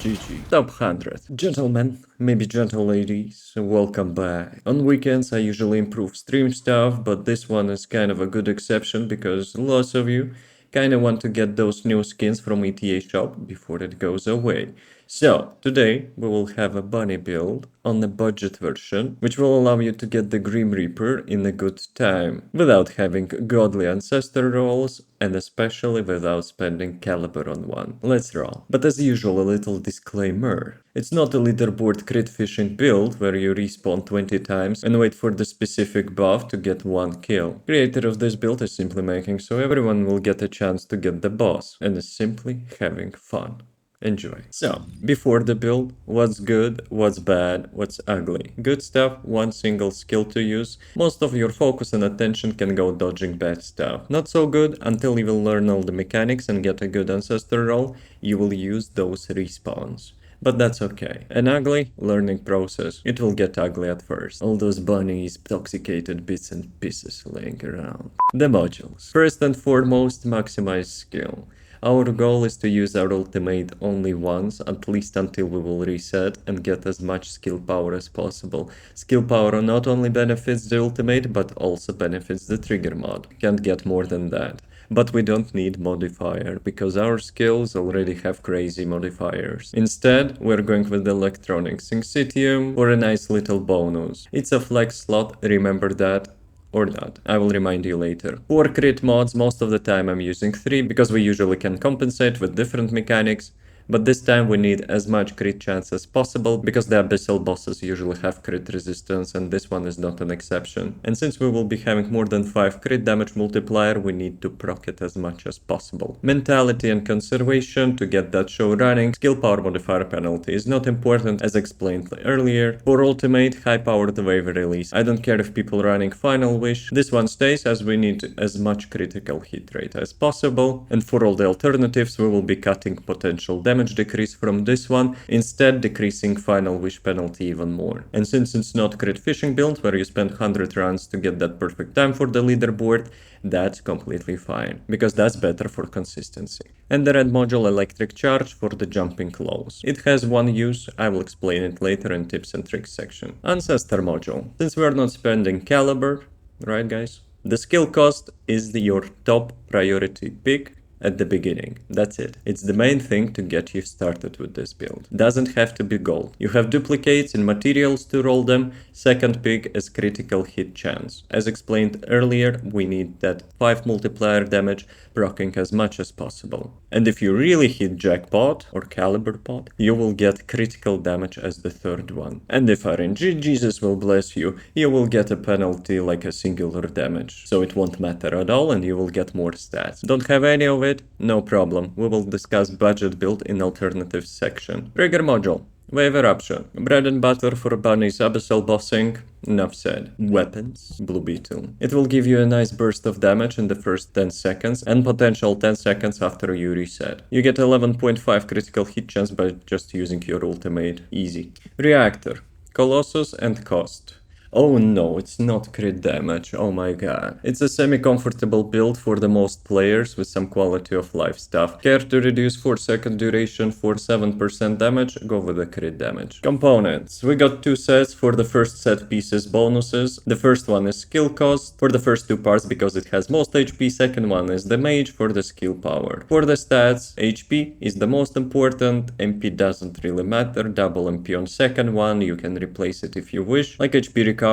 GG. Top 100. Gentlemen, maybe gentle ladies, welcome back. On weekends I usually improve stream stuff, but this one is kind of a good exception because lots of you kinda want to get those new skins from ETA shop before it goes away. So, today we will have a bunny build on the budget version, which will allow you to get the Grim Reaper in a good time, without having godly ancestor rolls, and especially without spending caliber on one. Let's roll. But as usual, a little disclaimer. It's not a leaderboard crit fishing build where you respawn 20 times and wait for the specific buff to get one kill. Creator of this build is simply making so everyone will get a chance to get the boss, and is simply having fun. Enjoy. So, before the build, what's good, what's bad, what's ugly. Good stuff, one single skill to use. Most of your focus and attention can go dodging bad stuff. Not so good, until you will learn all the mechanics and get a good ancestor roll, you will use those respawns. But that's okay. An ugly learning process. It will get ugly at first. All those bunnies, toxicated bits and pieces laying around. The modules. First and foremost, maximize skill. Our goal is to use our ultimate only once, at least until we will reset and get as much skill power as possible. Skill power not only benefits the ultimate, but also benefits the trigger mod. Can't get more than that. But we don't need modifier, because our skills already have crazy modifiers. Instead, we're going with the electronic syncytium for a nice little bonus. It's a flex slot, remember that. Or not, I will remind you later. For crit mods, most of the time I'm using 3 because we usually can compensate with different mechanics, but this time we need as much crit chance as possible because the abyssal bosses usually have crit resistance and this one is not an exception. And since we will be having more than 5 crit damage multiplier, we need to proc it as much as possible. Mentality and conservation to get that show running. Skill power modifier penalty is not important as explained earlier. For ultimate, high powered wave release. I don't care if people running final wish, this one stays as we need as much critical hit rate as possible. And for all the alternatives, we will be cutting potential damage decrease from this one, instead decreasing final wish penalty even more. And since it's not crit fishing build where you spend 100 rounds to get that perfect time for the leaderboard, that's completely fine, because that's better for consistency. And the red module electric charge for the jumping claws. It has one use, I will explain it later in tips and tricks section. Ancestor module. Since we are not spending caliber, right guys? The skill cost is your top priority pick at the beginning. That's it. It's the main thing to get you started with this build. Doesn't have to be gold. You have duplicates in materials to roll them. Second pick is critical hit chance. As explained earlier, we need that 5 multiplier damage proccing as much as possible. And if you really hit jackpot or caliber pot, you will get critical damage as the third one. And if RNG Jesus will bless you, you will get a penalty like a singular damage. So it won't matter at all and you will get more stats. Don't have any of it? No problem. We will discuss budget build in alternatives section. Trigger module. Wave eruption. Bread and butter for bunnies abyssal bossing. Enough said. Weapons. Blue beetle. It will give you a nice burst of damage in the first 10 seconds and potential 10 seconds after you reset. You get 11.5 critical hit chance by just using your ultimate. Easy. Reactor. Colossus and cost. Oh no, it's not crit damage, oh my god. It's a semi-comfortable build for the most players with some quality of life stuff. Care to reduce 4-second duration for 7% damage? Go with the crit damage. Components. We got 2 sets for the first set pieces bonuses. The first one is skill cost for the first 2 parts because it has most HP. Second one is the mage for the skill power. For the stats, HP is the most important. MP doesn't really matter. Double MP on second one. You can replace it if you wish. Like HP recovery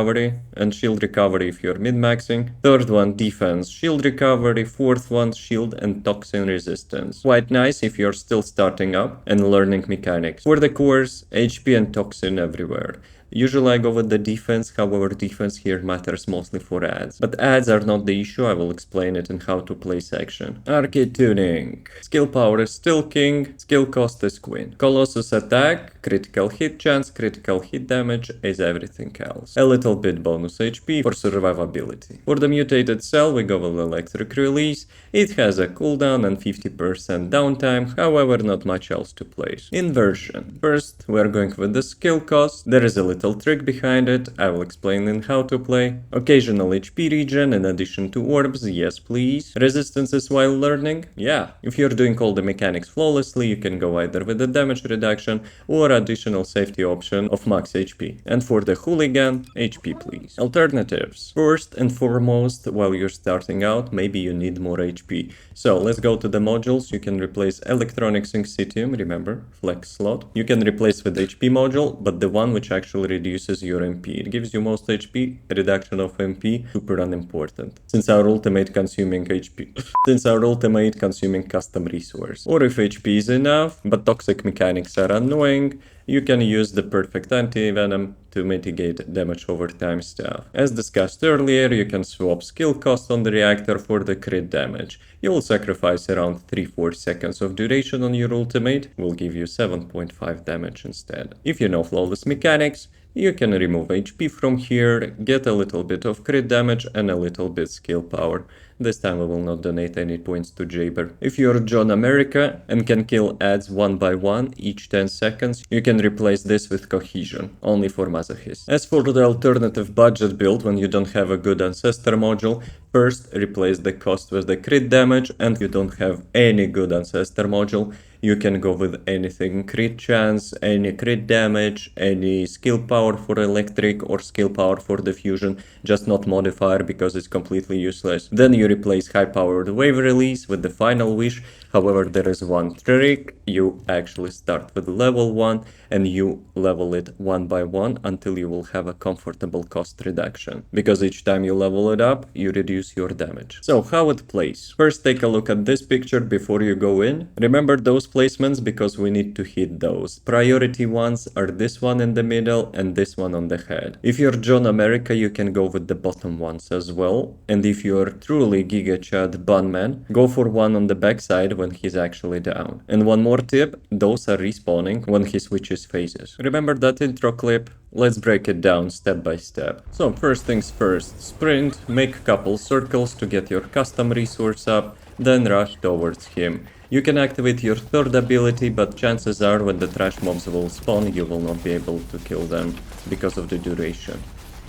and shield recovery if you're min-maxing. Third one, defense, shield recovery. Fourth one, shield and toxin resistance. Quite nice if you're still starting up and learning mechanics. For the cores, HP and toxin everywhere. Usually I go with the defense, however defense here matters mostly for ads. But ads are not the issue, I will explain it in how to play section. Arcade tuning. Skill power is still king, skill cost is queen. Colossus attack. critical hit chance, critical hit damage, as everything else. A little bit bonus HP for survivability. For the mutated cell, we go with electric release. It has a cooldown and 50% downtime, however not much else to place. Inversion. First, we are going with the skill cost. There is a little trick behind it, I will explain in how to play. Occasional HP regen in addition to orbs, yes please. Resistances while learning, yeah. If you're doing all the mechanics flawlessly, you can go either with the damage reduction or additional safety option of max HP. And for the hooligan, HP please. Alternatives. First and foremost, while you're starting out, maybe you need more HP. So let's go to the modules. You can replace Electronic Sync remember, flex slot. You can replace with HP module, but the one which actually reduces your MP. It gives you most HP, reduction of MP, super unimportant. Since our ultimate consuming HP. Since our ultimate consuming custom resource. Or if HP is enough, but toxic mechanics are annoying, you can use the perfect anti-venom to mitigate damage over time stuff. As discussed earlier, you can swap skill cost on the reactor for the crit damage. You will sacrifice around 3-4 seconds of duration on your ultimate, will give you 7.5 damage instead. If you know flawless mechanics, you can remove HP from here, get a little bit of crit damage and a little bit skill power. This time I will not donate any points to ggDebon. If you're John America and can kill adds one by one each 10 seconds, you can replace this with Cohesion, only for masochists. As for the alternative budget build when you don't have a good ancestor module, first replace the cost with the crit damage, and you don't have any good ancestor module, you can go with anything crit chance, any crit damage, any skill power for electric or skill power for diffusion, just not modifier because it's completely useless. Then you replace high powered wave release with the final wish. However, there is one trick. You actually start with level 1 and you level it one by one until you will have a comfortable cost reduction. Because each time you level it up, you reduce your damage. So how it plays? First take a look at this picture before you go in. Remember those placements because we need to hit those. Priority ones are this one in the middle and this one on the head. If you're John America, you can go with the bottom ones as well. And if you're truly ggChad Bunman, go for one on the backside when he's actually down. And one more tip, those are respawning when he switches phases. Remember that intro clip? Let's break it down step by step. So first things first, sprint, make a couple circles to get your custom resource up, then rush towards him. You can activate your third ability, but chances are when the trash mobs will spawn, you will not be able to kill them because of the duration.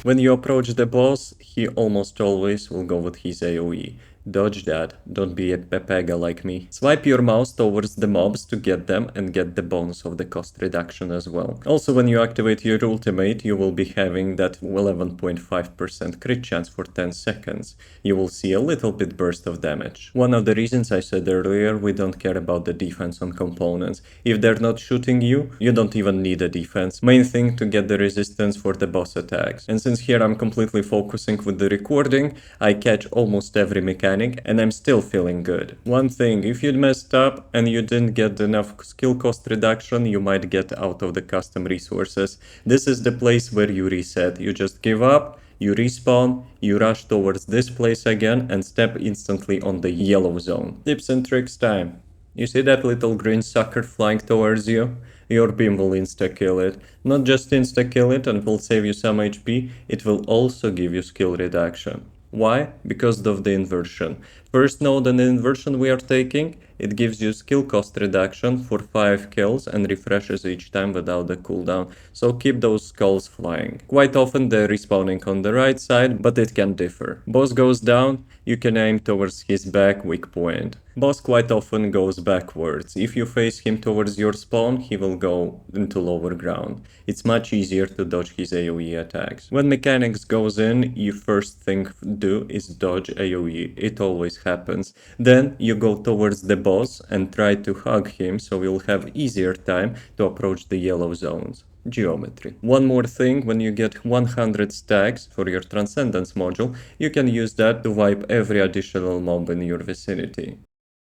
When you approach the boss, he almost always will go with his AoE. Dodge that, don't be a pepega like me. Swipe your mouse towards the mobs to get them and get the bonus of the cost reduction as well. Also when you activate your ultimate, you will be having that 11.5% crit chance for 10 seconds. You will see a little bit burst of damage. One of the reasons I said earlier, we don't care about the defense on components. If they're not shooting you, you don't even need a defense. Main thing to get the resistance for the boss attacks. And since here I'm completely focusing with the recording, I catch almost every mechanic and I'm still feeling good. One thing, if you'd messed up and you didn't get enough skill cost reduction, you might get out of the custom resources. This is the place where you reset. You just give up, you respawn, you rush towards this place again and step instantly on the yellow zone. Tips and tricks time. You see that little green sucker flying towards you? Your beam will insta-kill it. Not just insta-kill it and will save you some HP, it will also give you skill reduction. Why? Because of the inversion. First node in the inversion we are taking, it gives you skill cost reduction for 5 kills and refreshes each time without the cooldown, so keep those skulls flying. Quite often they're respawning on the right side, but it can differ. Boss goes down, you can aim towards his back weak point. Boss quite often goes backwards. If you face him towards your spawn, he will go into lower ground. It's much easier to dodge his AoE attacks. When mechanics goes in, you first thing do is dodge AoE. It always happens. Then you go towards the boss and try to hug him so you'll have easier time to approach the yellow zones. Geometry. One more thing, when you get 100 stacks for your Transcendence module, you can use that to wipe every additional mob in your vicinity.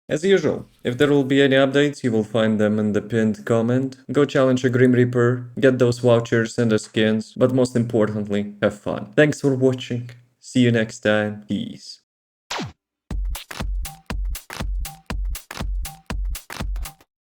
As usual, if there will be any updates, you will find them in the pinned comment. Go challenge a Grim Reaper, get those vouchers and the skins, but most importantly, have fun. Thanks for watching. See you next time. Peace.